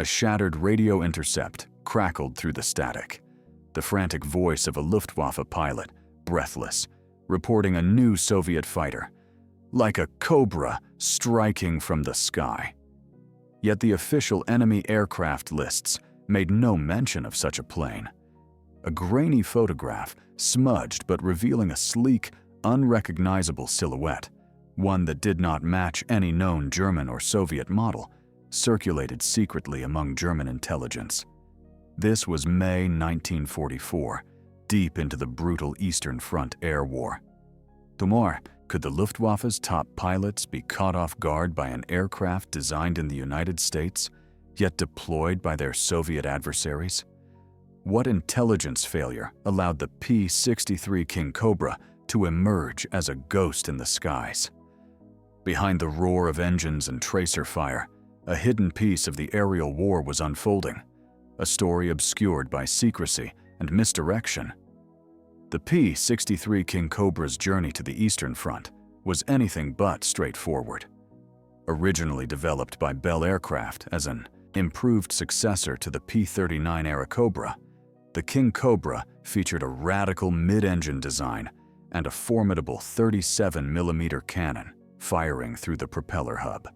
A shattered radio intercept crackled through the static, the frantic voice of a Luftwaffe pilot, breathless, reporting a new Soviet fighter, like a cobra striking from the sky. Yet the official enemy aircraft lists made no mention of such a plane. A grainy photograph, smudged but revealing a sleek, unrecognizable silhouette, one that did not match any known German or Soviet model, circulated secretly among German intelligence. This was May 1944, deep into the brutal Eastern Front air war. Tomorrow, could the Luftwaffe's top pilots be caught off guard by an aircraft designed in the United States, yet deployed by their Soviet adversaries? What intelligence failure allowed the P-63 King Cobra to emerge as a ghost in the skies? Behind the roar of engines and tracer fire, a hidden piece of the aerial war was unfolding, a story obscured by secrecy and misdirection. The P-63 King Cobra's journey to the Eastern Front was anything but straightforward. Originally developed by Bell Aircraft as an improved successor to the P-39 era Cobra, the King Cobra featured a radical mid-engine design and a formidable 37mm cannon firing through the propeller hub.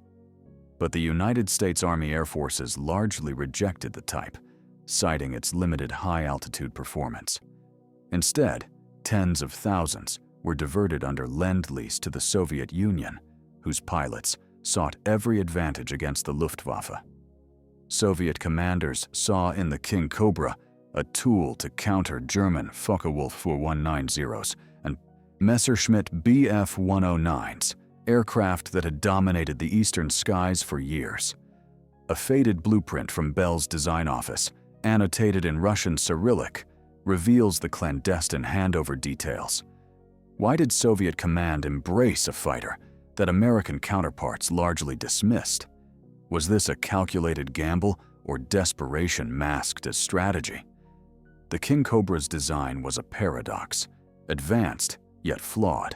But the United States Army Air Forces largely rejected the type, citing its limited high-altitude performance. Instead, tens of thousands were diverted under Lend-Lease to the Soviet Union, whose pilots sought every advantage against the Luftwaffe. Soviet commanders saw in the King Cobra a tool to counter German Focke-Wulf 4190s and Messerschmitt Bf 109s, aircraft that had dominated the eastern skies for years. A faded blueprint from Bell's design office, annotated in Russian Cyrillic, reveals the clandestine handover details. Why did Soviet command embrace a fighter that American counterparts largely dismissed? Was this a calculated gamble or desperation masked as strategy? The King Cobra's design was a paradox, advanced yet flawed.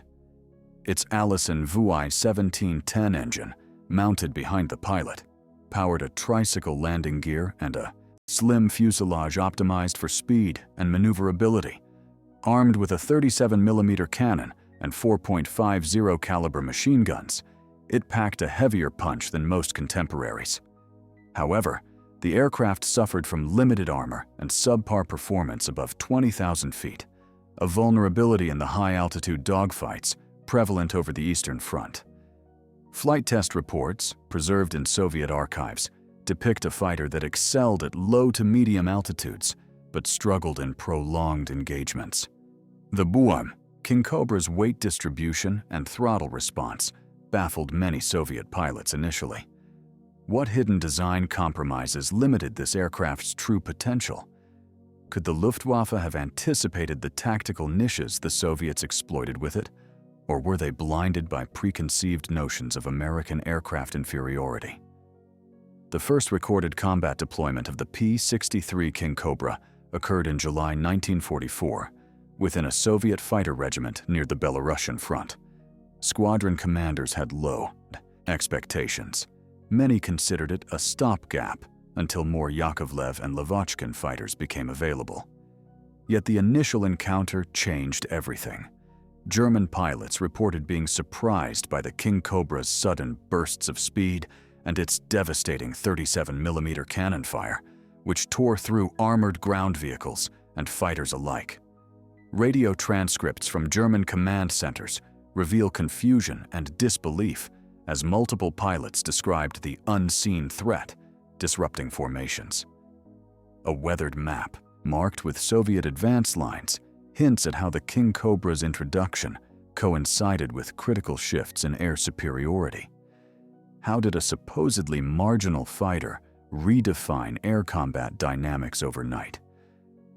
Its Allison Vui 1710 engine, mounted behind the pilot, powered a tricycle landing gear and a slim fuselage optimized for speed and maneuverability. Armed with a 37mm cannon and 4.50 caliber machine guns, it packed a heavier punch than most contemporaries. However, the aircraft suffered from limited armor and subpar performance above 20,000 feet, a vulnerability in the high-altitude dogfights prevalent over the Eastern Front. Flight test reports, preserved in Soviet archives, depict a fighter that excelled at low to medium altitudes, but struggled in prolonged engagements. The BUAM, King Cobra's weight distribution and throttle response, baffled many Soviet pilots initially. What hidden design compromises limited this aircraft's true potential? Could the Luftwaffe have anticipated the tactical niches the Soviets exploited with it? Or were they blinded by preconceived notions of American aircraft inferiority? The first recorded combat deployment of the P-63 King Cobra occurred in July 1944 within a Soviet fighter regiment near the Belarusian front. Squadron commanders had low expectations. Many considered it a stopgap until more Yakovlev and Lavochkin fighters became available. Yet the initial encounter changed everything. German pilots reported being surprised by the King Cobra's sudden bursts of speed and its devastating 37mm cannon fire, which tore through armored ground vehicles and fighters alike. Radio transcripts from German command centers reveal confusion and disbelief as multiple pilots described the unseen threat disrupting formations. A weathered map, marked with Soviet advance lines, hints at how the King Cobra's introduction coincided with critical shifts in air superiority. How did a supposedly marginal fighter redefine air combat dynamics overnight?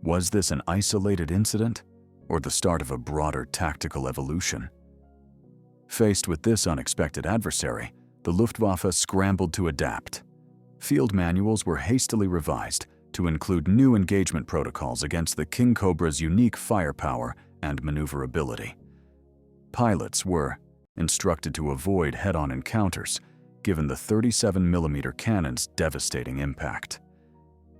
Was this an isolated incident, or the start of a broader tactical evolution? Faced with this unexpected adversary, the Luftwaffe scrambled to adapt. Field manuals were hastily revised to include new engagement protocols against the King Cobra's unique firepower and maneuverability. Pilots were instructed to avoid head-on encounters, given the 37mm cannon's devastating impact.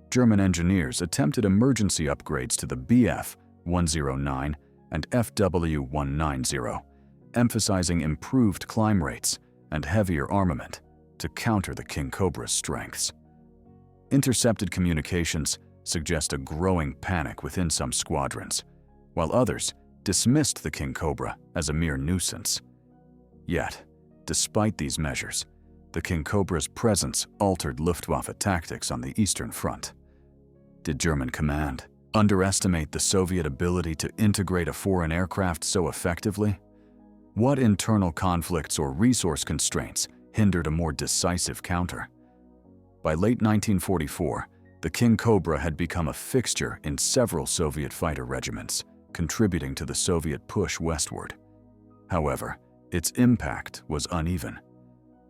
German engineers attempted emergency upgrades to the Bf-109 and Fw-190, emphasizing improved climb rates and heavier armament to counter the King Cobra's strengths. Intercepted communications suggest a growing panic within some squadrons, while others dismissed the King Cobra as a mere nuisance. Yet, despite these measures, the King Cobra's presence altered Luftwaffe tactics on the Eastern Front. Did German command underestimate the Soviet ability to integrate a foreign aircraft so effectively? What internal conflicts or resource constraints hindered a more decisive counter? By late 1944, the King Cobra had become a fixture in several Soviet fighter regiments, contributing to the Soviet push westward. However, its impact was uneven.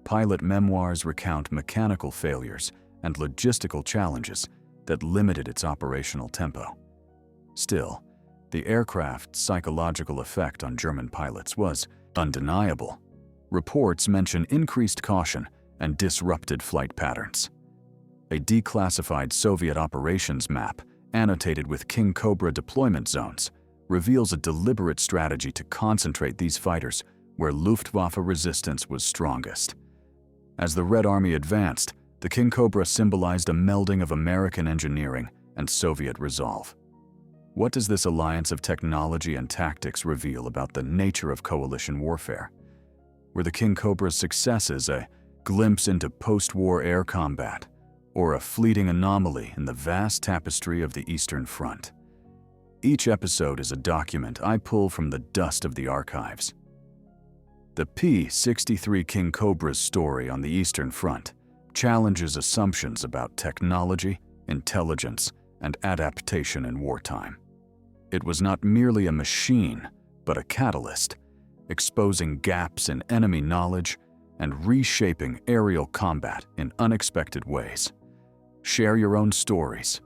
Pilot memoirs recount mechanical failures and logistical challenges that limited its operational tempo. Still, the aircraft's psychological effect on German pilots was undeniable. Reports mention increased caution and disrupted flight patterns. A declassified Soviet operations map, annotated with King Cobra deployment zones, reveals a deliberate strategy to concentrate these fighters where Luftwaffe resistance was strongest. As the Red Army advanced, the King Cobra symbolized a melding of American engineering and Soviet resolve. What does this alliance of technology and tactics reveal about the nature of coalition warfare? Were the King Cobra's successes a glimpse into post-war air combat, or a fleeting anomaly in the vast tapestry of the Eastern Front? Each episode is a document I pull from the dust of the archives. The P-63 King Cobra's story on the Eastern Front challenges assumptions about technology, intelligence, and adaptation in wartime. It was not merely a machine, but a catalyst, exposing gaps in enemy knowledge and reshaping aerial combat in unexpected ways. Share your own stories.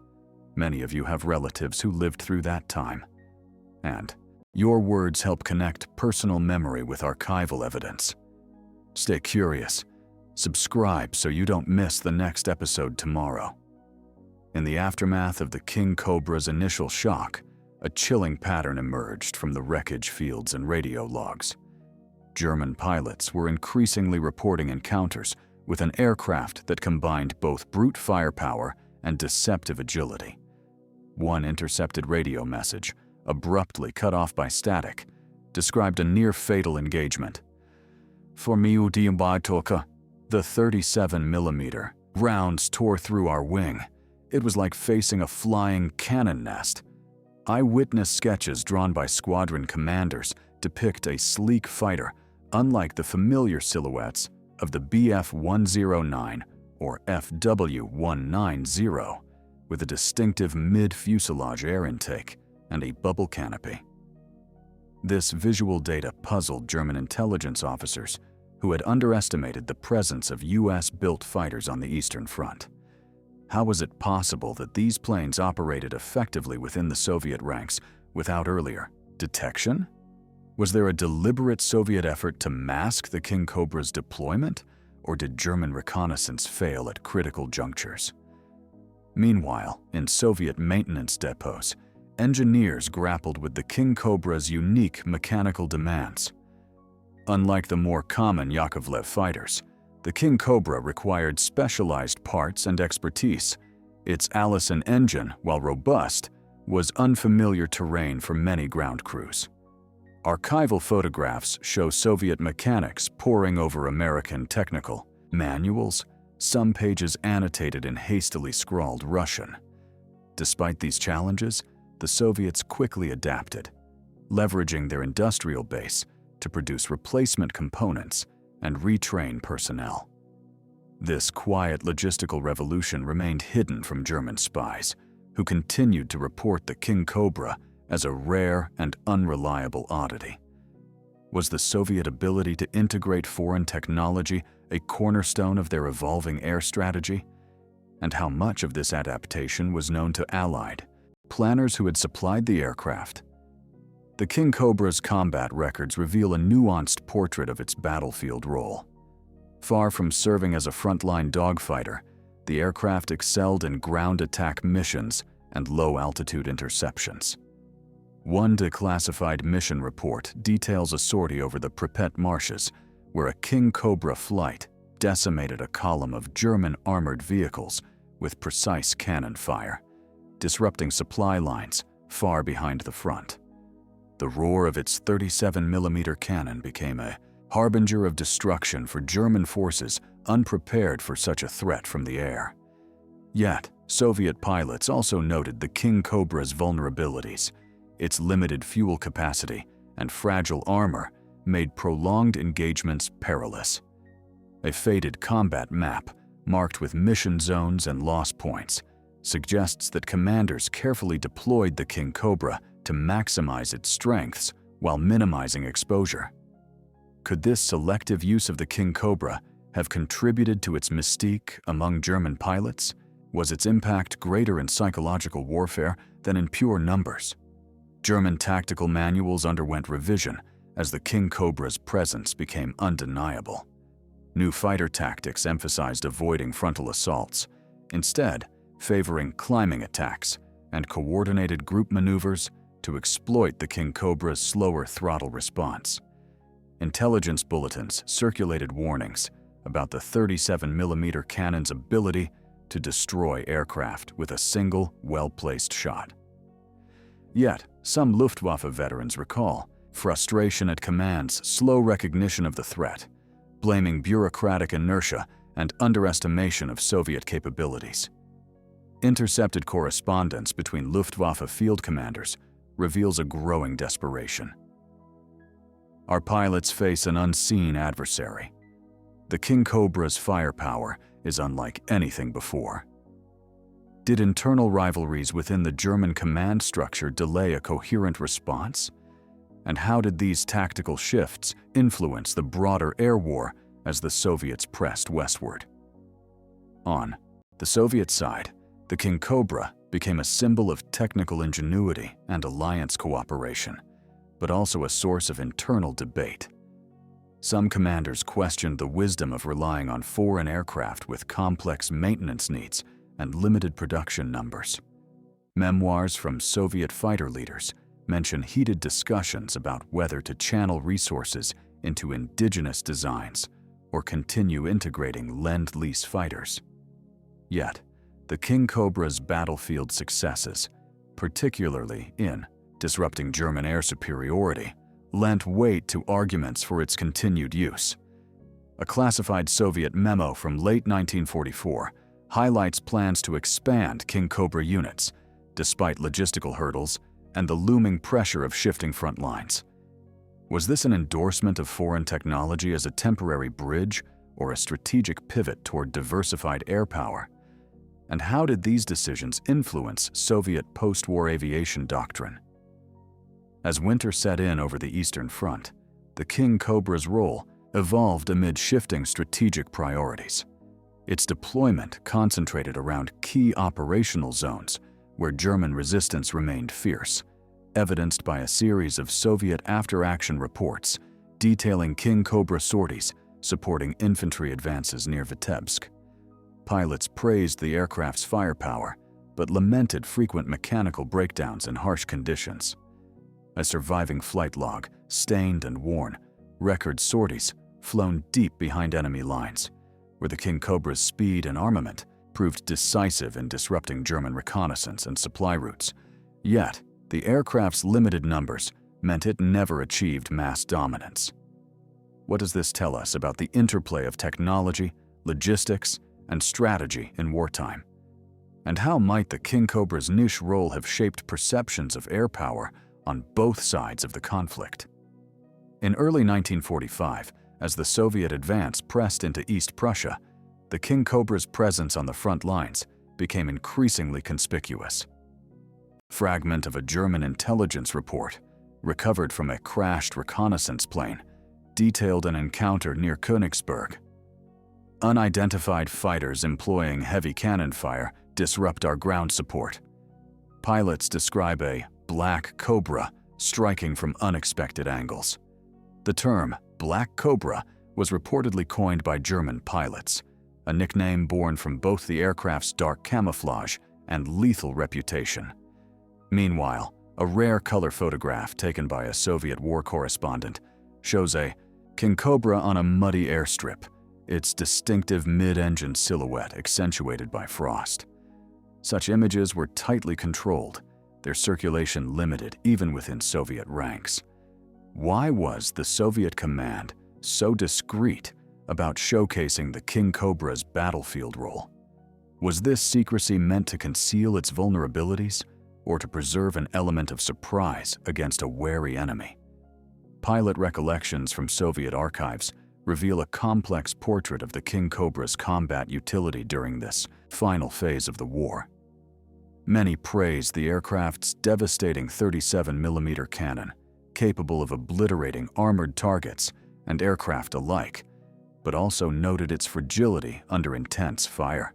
Many of you have relatives who lived through that time. And your words help connect personal memory with archival evidence. Stay curious. Subscribe so you don't miss the next episode tomorrow. In the aftermath of the King Cobra's initial shock, a chilling pattern emerged from the wreckage fields and radio logs. German pilots were increasingly reporting encounters with an aircraft that combined both brute firepower and deceptive agility. One intercepted radio message, abruptly cut off by static, described a near-fatal engagement. "For me, the 37mm rounds tore through our wing. It was like facing a flying cannon nest." Eyewitness sketches drawn by squadron commanders depict a sleek fighter, unlike the familiar silhouettes of the Bf-109 or Fw-190, with a distinctive mid-fuselage air intake and a bubble canopy. This visual data puzzled German intelligence officers who had underestimated the presence of US-built fighters on the Eastern Front. How was it possible that these planes operated effectively within the Soviet ranks without earlier detection? Was there a deliberate Soviet effort to mask the King Cobra's deployment, or did German reconnaissance fail at critical junctures? Meanwhile, in Soviet maintenance depots, engineers grappled with the King Cobra's unique mechanical demands. Unlike the more common Yakovlev fighters, the King Cobra required specialized parts and expertise. Its Allison engine, while robust, was unfamiliar terrain for many ground crews. Archival photographs show Soviet mechanics poring over American technical manuals, some pages annotated in hastily scrawled Russian. Despite these challenges, the Soviets quickly adapted, leveraging their industrial base to produce replacement components and retrain personnel. This quiet logistical revolution remained hidden from German spies, who continued to report the King Cobra as a rare and unreliable oddity. Was the Soviet ability to integrate foreign technology a cornerstone of their evolving air strategy? And how much of this adaptation was known to Allied planners who had supplied the aircraft? The King Cobra's combat records reveal a nuanced portrait of its battlefield role. Far from serving as a frontline dogfighter, the aircraft excelled in ground attack missions and low-altitude interceptions. One declassified mission report details a sortie over the Pripet marshes, where a King Cobra flight decimated a column of German armored vehicles with precise cannon fire, disrupting supply lines far behind the front. The roar of its 37mm cannon became a harbinger of destruction for German forces unprepared for such a threat from the air. Yet, Soviet pilots also noted the King Cobra's vulnerabilities. Its limited fuel capacity and fragile armor made prolonged engagements perilous. A faded combat map, marked with mission zones and loss points, suggests that commanders carefully deployed the King Cobra to maximize its strengths while minimizing exposure. Could this selective use of the King Cobra have contributed to its mystique among German pilots? Was its impact greater in psychological warfare than in pure numbers? German tactical manuals underwent revision as the King Cobra's presence became undeniable. New fighter tactics emphasized avoiding frontal assaults, instead favoring climbing attacks and coordinated group maneuvers to exploit the King Cobra's slower throttle response. Intelligence bulletins circulated warnings about the 37mm cannon's ability to destroy aircraft with a single, well-placed shot. Yet, some Luftwaffe veterans recall frustration at command's slow recognition of the threat, blaming bureaucratic inertia and underestimation of Soviet capabilities. Intercepted correspondence between Luftwaffe field commanders reveals a growing desperation. Our pilots face an unseen adversary. The King Cobra's firepower is unlike anything before. Did internal rivalries within the German command structure delay a coherent response? And how did these tactical shifts influence the broader air war as the Soviets pressed westward? On the Soviet side, the King Cobra became a symbol of technical ingenuity and alliance cooperation, but also a source of internal debate. Some commanders questioned the wisdom of relying on foreign aircraft with complex maintenance needs and limited production numbers. Memoirs from Soviet fighter leaders mention heated discussions about whether to channel resources into indigenous designs or continue integrating Lend-Lease fighters. Yet, the King Cobra's battlefield successes, particularly in disrupting German air superiority, lent weight to arguments for its continued use. A classified Soviet memo from late 1944 highlights plans to expand King Cobra units, despite logistical hurdles and the looming pressure of shifting front lines. Was this an endorsement of foreign technology as a temporary bridge or a strategic pivot toward diversified air power? And how did these decisions influence Soviet post-war aviation doctrine? As winter set in over the Eastern Front, the King Cobra's role evolved amid shifting strategic priorities. Its deployment concentrated around key operational zones where German resistance remained fierce, evidenced by a series of Soviet after-action reports detailing King Cobra sorties supporting infantry advances near Vitebsk. Pilots praised the aircraft's firepower, but lamented frequent mechanical breakdowns in harsh conditions. A surviving flight log, stained and worn, records sorties flown deep behind enemy lines, where the King Cobra's speed and armament proved decisive in disrupting German reconnaissance and supply routes. Yet, the aircraft's limited numbers meant it never achieved mass dominance. What does this tell us about the interplay of technology, logistics, and strategy in wartime? And how might the King Cobra's niche role have shaped perceptions of air power on both sides of the conflict? In early 1945, as the Soviet advance pressed into East Prussia, the King Cobra's presence on the front lines became increasingly conspicuous. Fragment of a German intelligence report, recovered from a crashed reconnaissance plane, detailed an encounter near Königsberg. Unidentified fighters employing heavy cannon fire disrupt our ground support. Pilots describe a Black Cobra striking from unexpected angles. The term Black Cobra was reportedly coined by German pilots, a nickname born from both the aircraft's dark camouflage and lethal reputation. Meanwhile, a rare color photograph taken by a Soviet war correspondent shows a King Cobra on a muddy airstrip, its distinctive mid-engine silhouette accentuated by frost. Such images were tightly controlled, their circulation limited even within Soviet ranks. Why was the Soviet command so discreet about showcasing the King Cobra's battlefield role? Was this secrecy meant to conceal its vulnerabilities or to preserve an element of surprise against a wary enemy? Pilot recollections from Soviet archives reveal a complex portrait of the King Cobra's combat utility during this final phase of the war. Many praised the aircraft's devastating 37mm cannon, capable of obliterating armored targets and aircraft alike, but also noted its fragility under intense fire.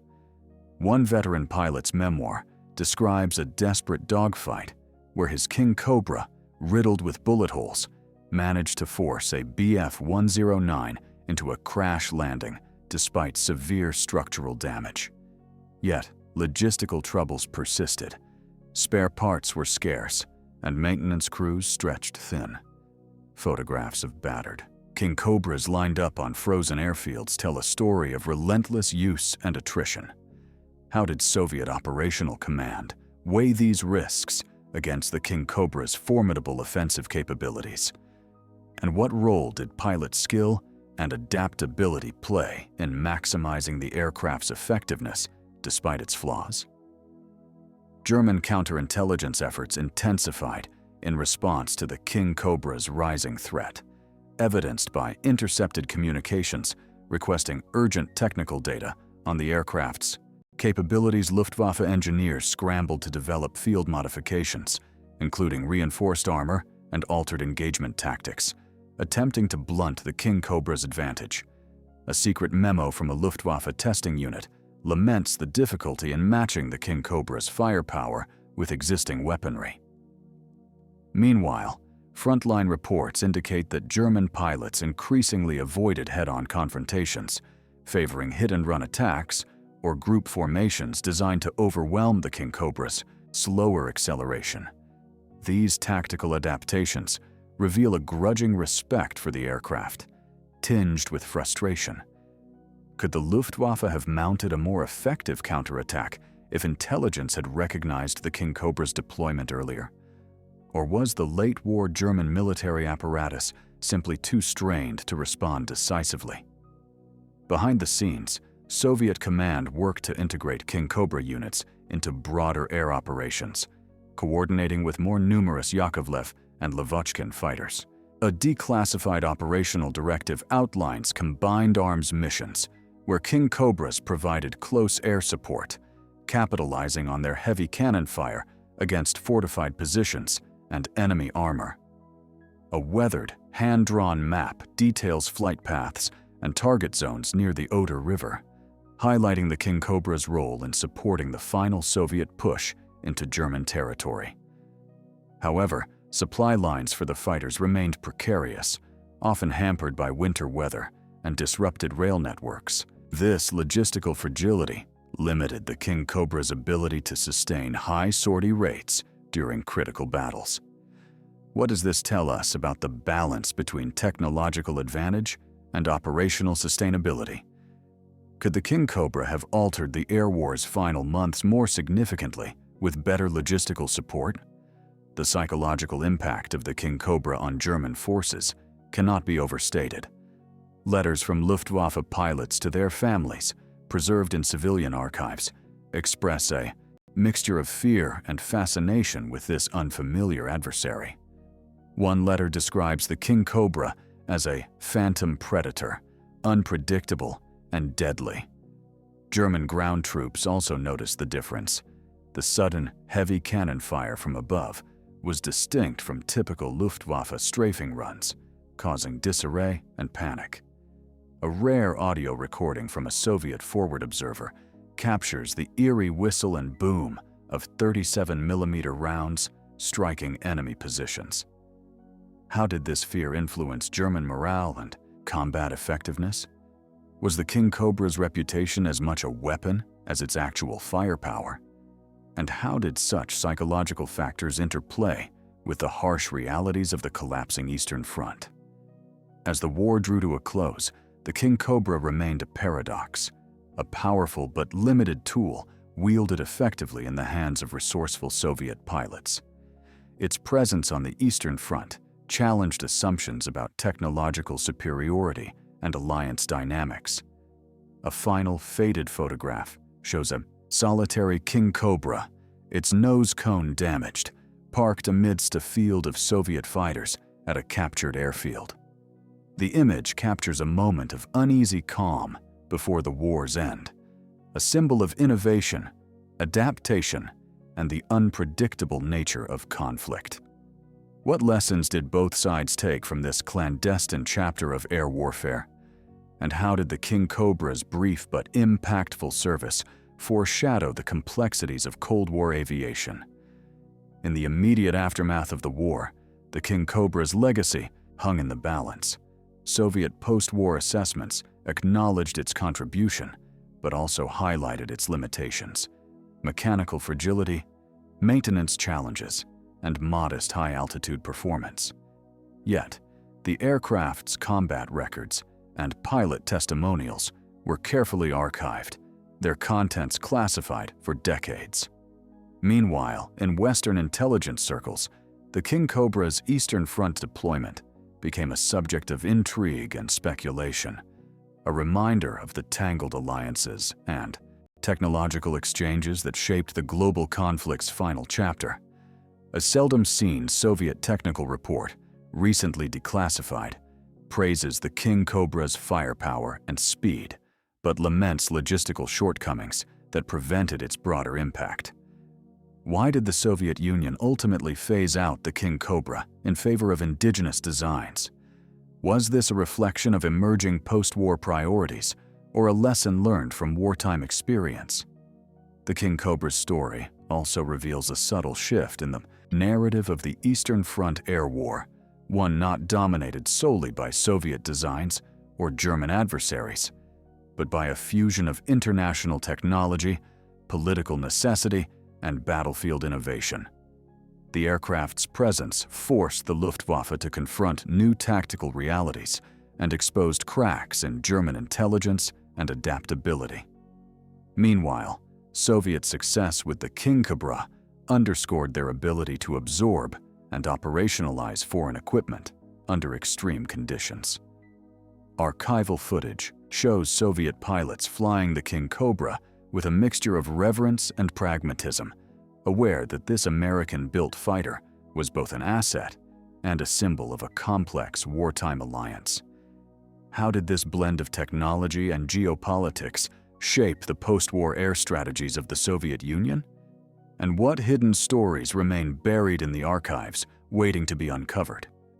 One veteran pilot's memoir describes a desperate dogfight where his King Cobra, riddled with bullet holes, managed to force a Bf-109 into a crash landing despite severe structural damage. Yet, logistical troubles persisted. Spare parts were scarce, and maintenance crews stretched thin. Photographs of battered King Cobras lined up on frozen airfields tell a story of relentless use and attrition. How did Soviet operational command weigh these risks against the King Cobra's formidable offensive capabilities? And what role did pilot skill and adaptability play in maximizing the aircraft's effectiveness despite its flaws? German counterintelligence efforts intensified in response to the King Cobra's rising threat, evidenced by intercepted communications requesting urgent technical data on the aircraft's capabilities. Luftwaffe engineers scrambled to develop field modifications, including reinforced armor and altered engagement tactics, attempting to blunt the King Cobra's advantage. A secret memo from a Luftwaffe testing unit laments the difficulty in matching the King Cobra's firepower with existing weaponry. Meanwhile, frontline reports indicate that German pilots increasingly avoided head-on confrontations, favoring hit-and-run attacks or group formations designed to overwhelm the King Cobra's slower acceleration. These tactical adaptations reveal a grudging respect for the aircraft, tinged with frustration. Could the Luftwaffe have mounted a more effective counterattack if intelligence had recognized the King Cobra's deployment earlier? Or was the late-war German military apparatus simply too strained to respond decisively? Behind the scenes, Soviet command worked to integrate King Cobra units into broader air operations, coordinating with more numerous Yakovlev and Lavochkin fighters. A declassified operational directive outlines combined arms missions, where King Cobras provided close air support, capitalizing on their heavy cannon fire against fortified positions and enemy armor. A weathered, hand-drawn map details flight paths and target zones near the Oder River, highlighting the King Cobra's role in supporting the final Soviet push into German territory. However, supply lines for the fighters remained precarious, often hampered by winter weather and disrupted rail networks. This logistical fragility limited the King Cobra's ability to sustain high sortie rates during critical battles. What does this tell us about the balance between technological advantage and operational sustainability? Could the King Cobra have altered the air war's final months more significantly with better logistical support? The psychological impact of the King Cobra on German forces cannot be overstated. Letters from Luftwaffe pilots to their families, preserved in civilian archives, express a mixture of fear and fascination with this unfamiliar adversary. One letter describes the King Cobra as a phantom predator, unpredictable and deadly. German ground troops also noticed the difference. The sudden, heavy cannon fire from above was distinct from typical Luftwaffe strafing runs, causing disarray and panic. A rare audio recording from a Soviet forward observer captures the eerie whistle and boom of 37mm rounds striking enemy positions. How did this fear influence German morale and Combat effectiveness? Was the King Cobra's reputation as much a weapon as its actual firepower? And how did such psychological factors interplay with the harsh realities of the collapsing Eastern Front? As the war drew to a close, the King Cobra remained a paradox, a powerful but limited tool wielded effectively in the hands of resourceful Soviet pilots. Its presence on the Eastern Front challenged assumptions about technological superiority and alliance dynamics. A final, faded photograph shows a solitary King Cobra, its nose cone damaged, parked amidst a field of Soviet fighters at a captured airfield. The image captures a moment of uneasy calm before the war's end, a symbol of innovation, adaptation, and the unpredictable nature of conflict. What lessons did both sides take from this clandestine chapter of air warfare? And how did the King Cobra's brief but impactful service foreshadow the complexities of Cold War aviation? In the immediate aftermath of the war, the King Cobra's legacy hung in the balance. Soviet post-war assessments acknowledged its contribution, but also highlighted its limitations: mechanical fragility, maintenance challenges, and modest high-altitude performance. Yet, the aircraft's combat records and pilot testimonials were carefully archived, their contents classified for decades. Meanwhile, in Western intelligence circles, the King Cobra's Eastern Front deployment became a subject of intrigue and speculation, a reminder of the tangled alliances and technological exchanges that shaped the global conflict's final chapter. A seldom-seen Soviet technical report, recently declassified, praises the King Cobra's firepower and speed, but laments logistical shortcomings that prevented its broader impact. Why did the Soviet Union ultimately phase out the King Cobra in favor of indigenous designs? Was this a reflection of emerging post-war priorities or a lesson learned from wartime experience? The King Cobra's story also reveals a subtle shift in the narrative of the Eastern Front air war, one not dominated solely by Soviet designs or German adversaries, but by a fusion of international technology, political necessity, and battlefield innovation. The aircraft's presence forced the Luftwaffe to confront new tactical realities and exposed cracks in German intelligence and adaptability. Meanwhile, Soviet success with the King Cobra underscored their ability to absorb and operationalize foreign equipment under extreme conditions. Archival footage shows Soviet pilots flying the King Cobra with a mixture of reverence and pragmatism, aware that this American-built fighter was both an asset and a symbol of a complex wartime alliance. How did this blend of technology and geopolitics shape the post-war air strategies of the Soviet Union? And what hidden stories remain buried in the archives, waiting to be uncovered?